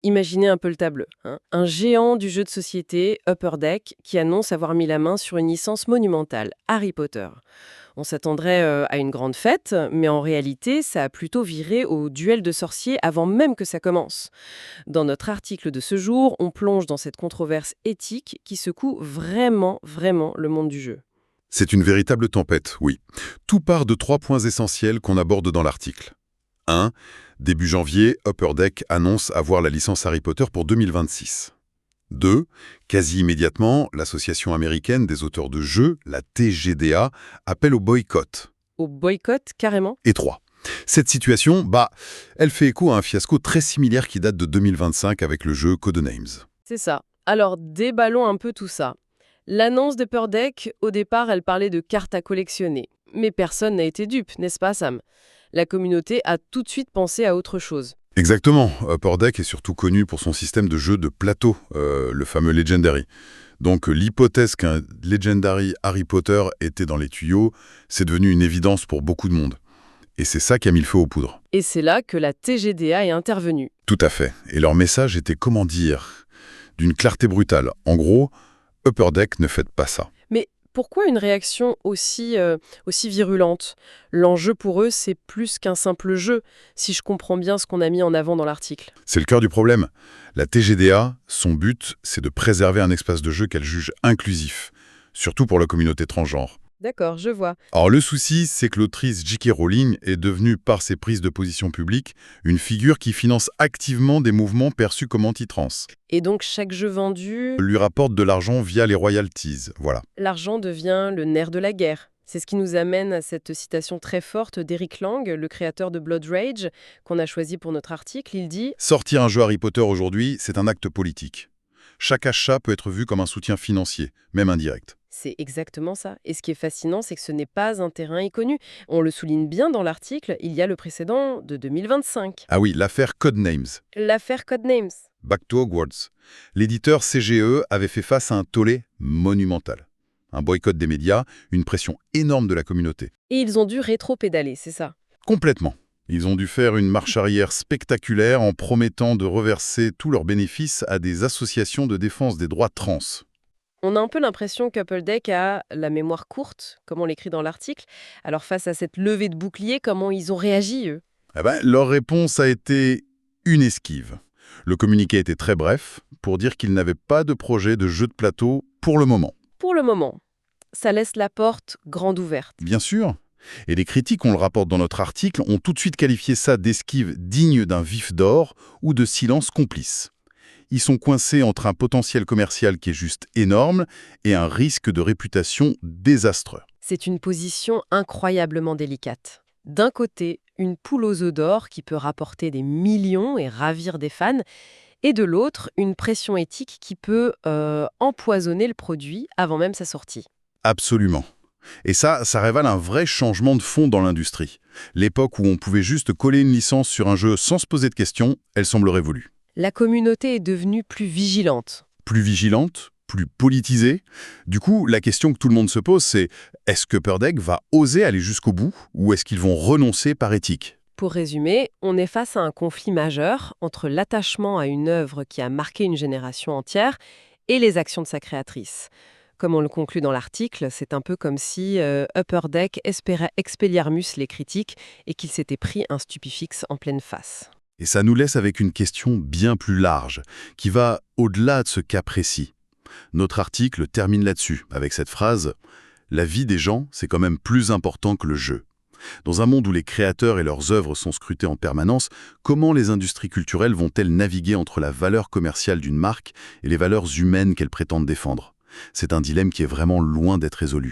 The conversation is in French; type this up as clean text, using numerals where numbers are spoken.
Imaginez un peu le tableau, hein. Un géant du jeu de société, Upper Deck, qui annonce avoir mis la main sur une licence monumentale, Harry Potter. On s'attendrait à une grande fête, mais en réalité, ça a plutôt viré au duel de sorciers avant même que ça commence. Dans notre article de ce jour, on plonge dans cette controverse éthique qui secoue vraiment, vraiment le monde du jeu. C'est une véritable tempête, oui. Tout part de 3 points essentiels qu'on aborde dans l'article. 1. Début janvier, Upper Deck annonce avoir la licence Harry Potter pour 2026. 2. Quasi immédiatement, l'association américaine des auteurs de jeux, la TGDA, appelle au boycott. Au boycott, carrément. Et 3. Cette situation, elle fait écho à un fiasco très similaire qui date de 2025 avec le jeu Codenames. C'est ça. Alors, déballons un peu tout ça. L'annonce de Upper Deck, au départ, elle parlait de cartes à collectionner. Mais personne n'a été dupe, n'est-ce pas, Sam? La communauté a tout de suite pensé à autre chose. Exactement. Upper Deck est surtout connu pour son système de jeu de plateau, le fameux Legendary. Donc l'hypothèse qu'un Legendary Harry Potter était dans les tuyaux, c'est devenu une évidence pour beaucoup de monde. Et c'est ça qui a mis le feu aux poudres. Et c'est là que la TGDA est intervenue. Tout à fait. Et leur message était, comment dire, d'une clarté brutale. En gros, Upper Deck ne faites pas ça. Mais pourquoi une réaction aussi virulente? L'enjeu pour eux, c'est plus qu'un simple jeu, si je comprends bien ce qu'on a mis en avant dans l'article. C'est le cœur du problème. La TGDA, son but, c'est de préserver un espace de jeu qu'elle juge inclusif, surtout pour la communauté transgenre. D'accord, je vois. Alors le souci, c'est que l'autrice J.K. Rowling est devenue, par ses prises de position publiques, une figure qui finance activement des mouvements perçus comme anti-trans. Et donc chaque jeu vendu, Lui rapporte de l'argent via les royalties, voilà. l'argent devient le nerf de la guerre. C'est ce qui nous amène à cette citation très forte d'Eric Lang, le créateur de Blood Rage, qu'on a choisi pour notre article. Il dit Sortir un jeu Harry Potter aujourd'hui, c'est un acte politique. Chaque achat peut être vu comme un soutien financier, même indirect. c'est exactement ça. Et ce qui est fascinant, c'est que ce n'est pas un terrain inconnu. On le souligne bien dans l'article, il y a le précédent de 2025. Ah oui, l'affaire Codenames. L'affaire Codenames. Back to Hogwarts. L'éditeur CGE avait fait face à un tollé monumental. Un boycott des médias, une pression énorme de la communauté. Et ils ont dû rétro-pédaler, c'est ça. Complètement. Ils ont dû faire une marche arrière spectaculaire en promettant de reverser tous leurs bénéfices à des associations de défense des droits trans. On a un peu l'impression qu'Upper Deck a la mémoire courte, comme on l'écrit dans l'article. Alors face à cette levée de bouclier, comment ils ont réagi, eux? Leur réponse a été une esquive. Le communiqué était très bref pour dire qu'ils n'avaient pas de projet de jeu de plateau pour le moment. Pour le moment, ça laisse la porte grande ouverte. Bien sûr. Et les critiques, on le rapporte dans notre article, ont tout de suite qualifié ça d'esquive digne d'un vif d'or ou de silence complice. Ils sont coincés entre un potentiel commercial qui est juste énorme et un risque de réputation désastreux. C'est une position incroyablement délicate. D'un côté, une poule aux œufs d'or qui peut rapporter des millions et ravir des fans, et de l'autre, une pression éthique qui peut empoisonner le produit avant même sa sortie. Absolument. Et ça révèle un vrai changement de fond dans l'industrie. L'époque où on pouvait juste coller une licence sur un jeu sans se poser de questions, elle semble révolue. La communauté est devenue plus vigilante. Plus vigilante, plus politisée. Du coup, la question que tout le monde se pose, c'est est-ce que Upper Deck va oser aller jusqu'au bout ou est-ce qu'ils vont renoncer par éthique ? Pour résumer, on est face à un conflit majeur entre l'attachement à une œuvre qui a marqué une génération entière et les actions de sa créatrice. Comme on le conclut dans l'article, c'est un peu comme si Upper Deck espérait Expelliarmus les critiques et qu'il s'était pris un stupéfixe en pleine face. Et ça nous laisse avec une question bien plus large, qui va au-delà de ce cas précis. Notre article termine là-dessus, avec cette phrase « La vie des gens, c'est quand même plus important que le jeu ». Dans un monde où les créateurs et leurs œuvres sont scrutés en permanence, comment les industries culturelles vont-elles naviguer entre la valeur commerciale d'une marque et les valeurs humaines qu'elles prétendent défendre ? C'est un dilemme qui est vraiment loin d'être résolu.